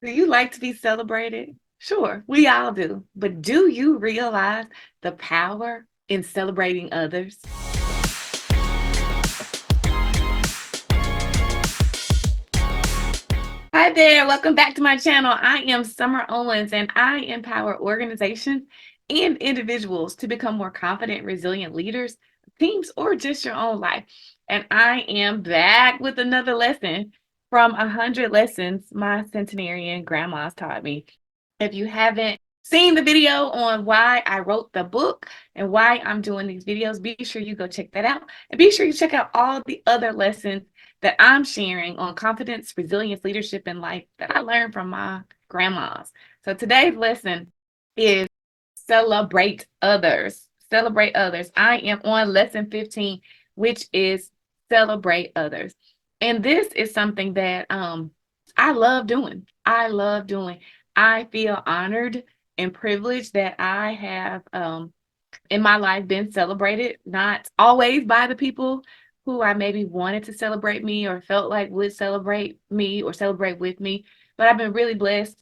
Do you like to be celebrated? Sure, we all do. But do you realize the power in celebrating others? Hi there, welcome back to my channel. I am Summer Owens and I empower organizations and individuals to become more confident, resilient leaders, teams, or just your own life. And I am back with another lesson from 100 lessons my centenarian grandmas taught me. If you haven't seen the video on why I wrote the book and why I'm doing these videos, be sure you go check that out. And be sure you check out all the other lessons that I'm sharing on confidence, resilience, leadership, and life that I learned from my grandmas. So today's lesson is celebrate others. Celebrate others. I am on lesson 15, which is celebrate others. And this is something that I love doing. I love doing. I feel honored and privileged that I have in my life been celebrated, not always by the people who I maybe wanted to celebrate me or felt like would celebrate me or celebrate with me. But I've been really blessed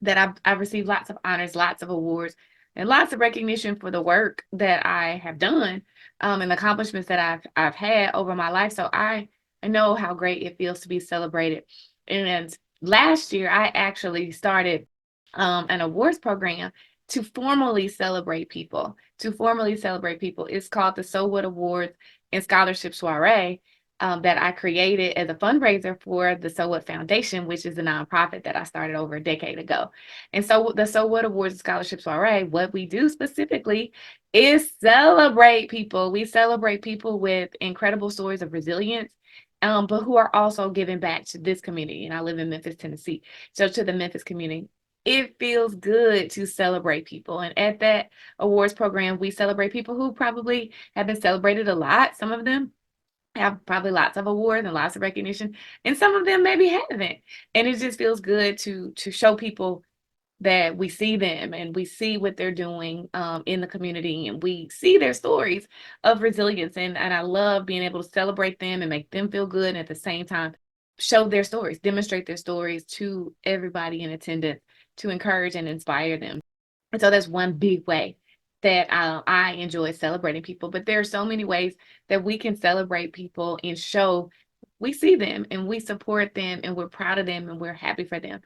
that I've received lots of honors, lots of awards, and lots of recognition for the work that I have done, and the accomplishments that I've had over my life. So I know how great it feels to be celebrated. And last year, I actually started an awards program to formally celebrate people. To formally celebrate people, it's called the So What Awards and Scholarship Soiree. That I created as a fundraiser for the So What Foundation, which is a nonprofit that I started over a decade ago. And so the So What Awards and Scholarship Soiree, what we do specifically is celebrate people. We celebrate people with incredible stories of resilience, but who are also giving back to this community. And I live in Memphis, Tennessee. So to the Memphis community, it feels good to celebrate people. And at that awards program, we celebrate people who probably have been celebrated a lot. Some of them have probably lots of awards and lots of recognition, and some of them maybe haven't. And it just feels good to show people that we see them and we see what they're doing in the community, and we see their stories of resilience. And I love being able to celebrate them and make them feel good, and at the same time show their stories, demonstrate their stories to everybody in attendance to encourage and inspire them. And so that's one big way that I enjoy celebrating people. But there are so many ways that we can celebrate people and show we see them and we support them and we're proud of them and we're happy for them.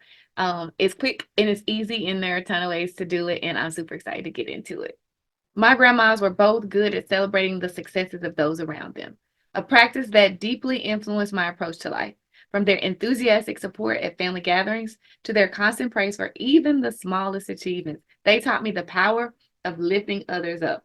It's quick and it's easy, and there are a ton of ways to do it. And I'm super excited to get into it. My grandmas were both good at celebrating the successes of those around them, a practice that deeply influenced my approach to life. From their enthusiastic support at family gatherings to their constant praise for even the smallest achievements, they taught me the power of lifting others up.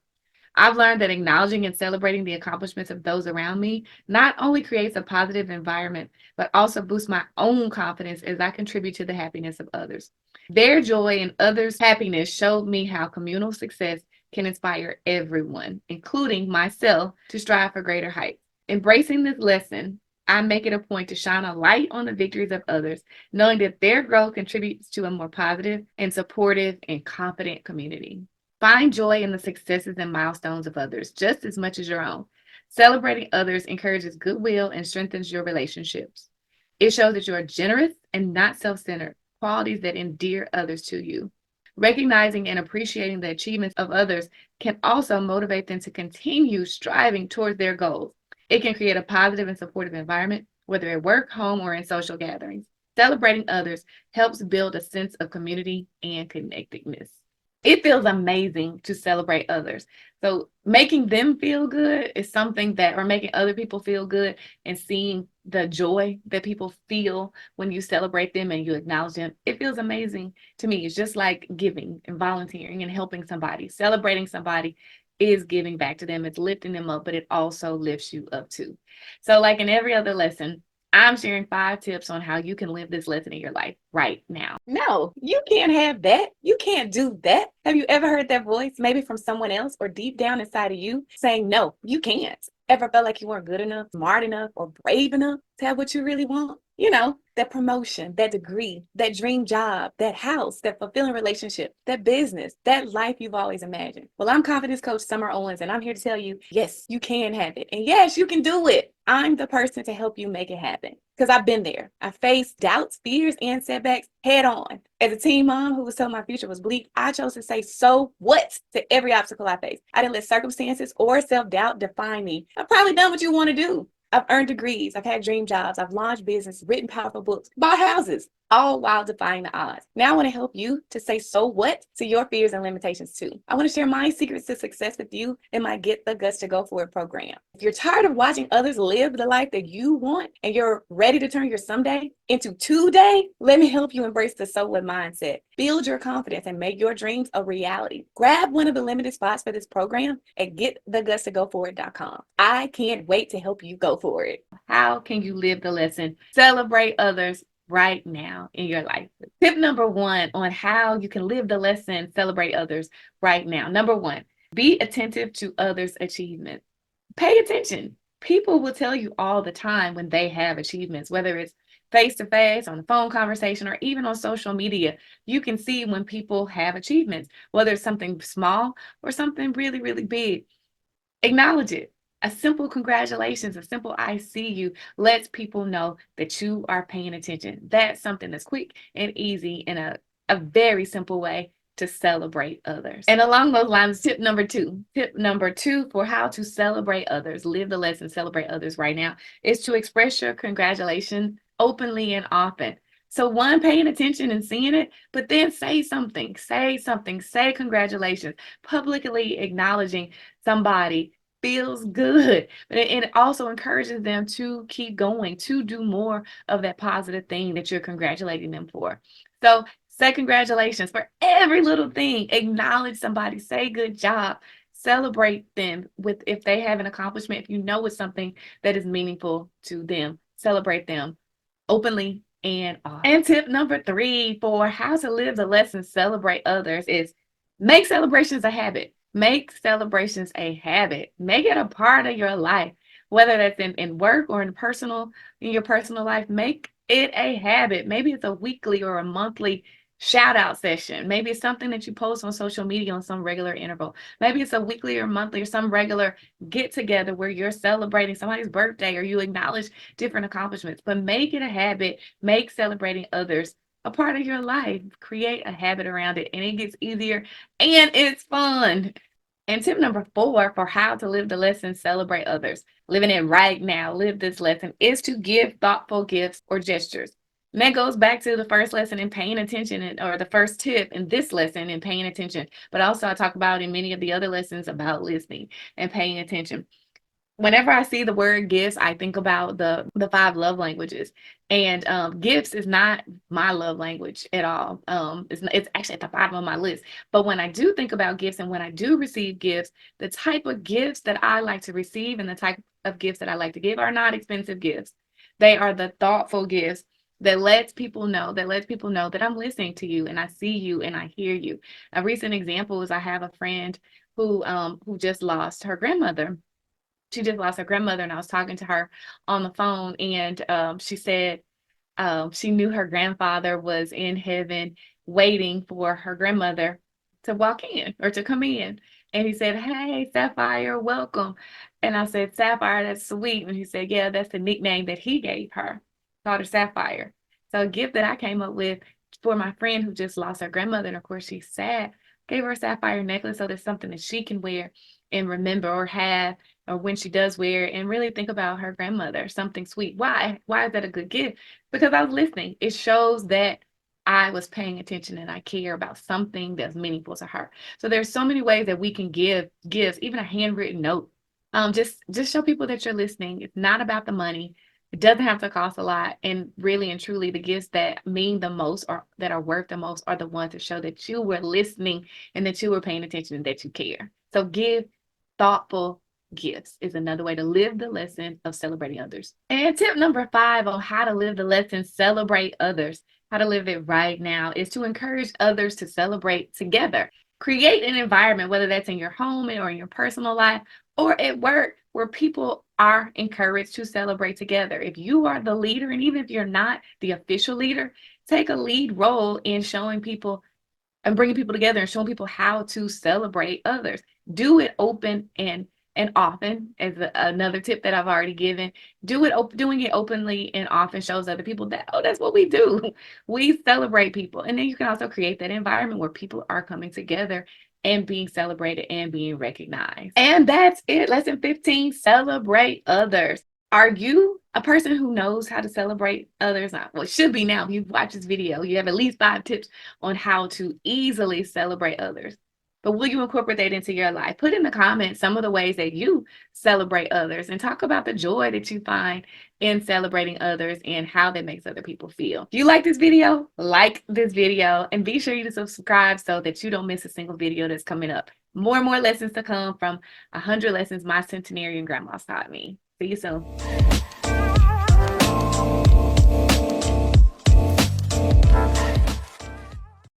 I've learned that acknowledging and celebrating the accomplishments of those around me not only creates a positive environment, but also boosts my own confidence as I contribute to the happiness of others. Their joy and others' happiness showed me how communal success can inspire everyone, including myself, to strive for greater heights. Embracing this lesson, I make it a point to shine a light on the victories of others, knowing that their growth contributes to a more positive and supportive and confident community. Find joy in the successes and milestones of others just as much as your own. Celebrating others encourages goodwill and strengthens your relationships. It shows that you are generous and not self centered, qualities that endear others to you. Recognizing and appreciating the achievements of others can also motivate them to continue striving towards their goals. It can create a positive and supportive environment, whether at work, home, or in social gatherings. Celebrating others helps build a sense of community and connectedness. It feels amazing to celebrate others. So making them feel good is something that, or making other people feel good and seeing the joy that people feel when you celebrate them and you acknowledge them, it feels amazing to me. It's just like giving and volunteering and helping somebody. Celebrating somebody is giving back to them. It's lifting them up, but it also lifts you up too. So like in every other lesson, I'm sharing 5 tips on how you can live this lesson in your life right now. No, you can't have that. You can't do that. Have you ever heard that voice, maybe from someone else or deep down inside of you, saying, no, you can't? Ever felt like you weren't good enough, smart enough, or brave enough to have what you really want? You know, that promotion, that degree, that dream job, that house, that fulfilling relationship, that business, that life you've always imagined. Well, I'm confidence coach Summer Owens, and I'm here to tell you, yes, you can have it. And yes, you can do it. I'm the person to help you make it happen. because I've been there. I faced doubts, fears, and setbacks head on. As a teen mom who was told my future was bleak, I chose to say so what to every obstacle I faced. I didn't let circumstances or self-doubt define me. I've probably done what you want to do. I've earned degrees, I've had dream jobs, I've launched business, written powerful books, bought houses, all while defying the odds. Now I want to help you to say so what to your fears and limitations too. I want to share my secrets to success with you in my Get the Guts to Go For It program. If you're tired of watching others live the life that you want and you're ready to turn your someday into today, let me help you embrace the so what mindset. Build your confidence and make your dreams a reality. Grab one of the limited spots for this program at getthegutstogoforit.com. I can't wait to help you go for it. How can you live the lesson? Celebrate others right now in your life. Tip number 1 on how you can live the lesson, celebrate others right now. Number 1, be attentive to others' achievements. Pay attention. People will tell you all the time when they have achievements, whether it's face to face, on a phone conversation, or even on social media. You can see when people have achievements, whether it's something small or something really, really big. Acknowledge it. A simple congratulations, a simple I see you lets people know that you are paying attention. That's something that's quick and easy in a very simple way to celebrate others. And along those lines, tip number two for how to celebrate others, live the lesson, celebrate others right now, is to express your congratulations openly and often. So one, paying attention and seeing it, but then say something, say congratulations, publicly acknowledging somebody feels good, but it also encourages them to keep going, to do more of that positive thing that you're congratulating them for. So say congratulations for every little thing. Acknowledge somebody, say good job, celebrate them with if they have an accomplishment, if you know it's something that is meaningful to them, celebrate them openly and often. And tip number 3 for how to live the lesson, celebrate others, is make celebrations a habit. Make celebrations a habit. Make it a part of your life, whether that's in work or in your personal life. Make it a habit. Maybe it's a weekly or a monthly shout out session. Maybe it's something that you post on social media on some regular interval. Maybe it's a weekly or monthly or some regular get together where you're celebrating somebody's birthday or you acknowledge different accomplishments. But make it a habit. Make celebrating others a part of your life. Create a habit around it, and it gets easier and it's fun. And tip number 4 for how to live the lesson, celebrate others, living it right now, live this lesson, is to give thoughtful gifts or gestures. And that goes back to the first lesson in paying attention, or the first tip in this lesson in paying attention. But also I talk about in many of the other lessons about listening and paying attention. Whenever I see the word gifts, I think about the 5 love languages, and gifts is not my love language at all. It's actually at the bottom of my list. But when I do think about gifts and when I do receive gifts, the type of gifts that I like to receive and the type of gifts that I like to give are not expensive gifts. They are the thoughtful gifts that lets people know that I'm listening to you and I see you and I hear you. A recent example is I have a friend who just lost her grandmother. She just lost her grandmother, and I was talking to her on the phone, and she said she knew her grandfather was in heaven waiting for her grandmother to walk in or to come in. And he said, "Hey, Sapphire, welcome." And I said, "Sapphire, that's sweet." And he said, "Yeah, that's the nickname that he gave her, called her Sapphire." So a gift that I came up with for my friend who just lost her grandmother, and of course she's sad, gave her a sapphire necklace so there's something that she can wear and remember or have, or when she does wear it, and really think about her grandmother, something sweet. Why is that a good gift? Because I was listening. It shows that I was paying attention and I care about something that's meaningful to her. So there's so many ways that we can give gifts, even a handwritten note. Just show people that you're listening. It's not about the money. It doesn't have to cost a lot. And really and truly, the gifts that mean the most or that are worth the most are the ones that show that you were listening and that you were paying attention and that you care. So give thoughtful gifts is another way to live the lesson of celebrating others. And tip number 5 on how to live the lesson, celebrate others, how to live it right now, is to encourage others to celebrate together. Create an environment, whether that's in your home or in your personal life or at work, where people are encouraged to celebrate together. If you are the leader, and even if you're not the official leader, take a lead role in showing people and bringing people together and showing people how to celebrate others. Do it open and and often, as another tip that I've already given. Doing it openly and often shows other people that, oh, that's what we do. We celebrate people. And then you can also create that environment where people are coming together and being celebrated and being recognized. And that's it. Lesson 15, celebrate others. Are you a person who knows how to celebrate others? Well, it should be now. If you watch this video, you have at least 5 tips on how to easily celebrate others. But will you incorporate that into your life? Put in the comments some of the ways that you celebrate others and talk about the joy that you find in celebrating others and how that makes other people feel. If you like this video, like this video, and be sure you to subscribe so that you don't miss a single video that's coming up. More and more lessons to come from 100 lessons my centenarian grandmas taught me. See you soon.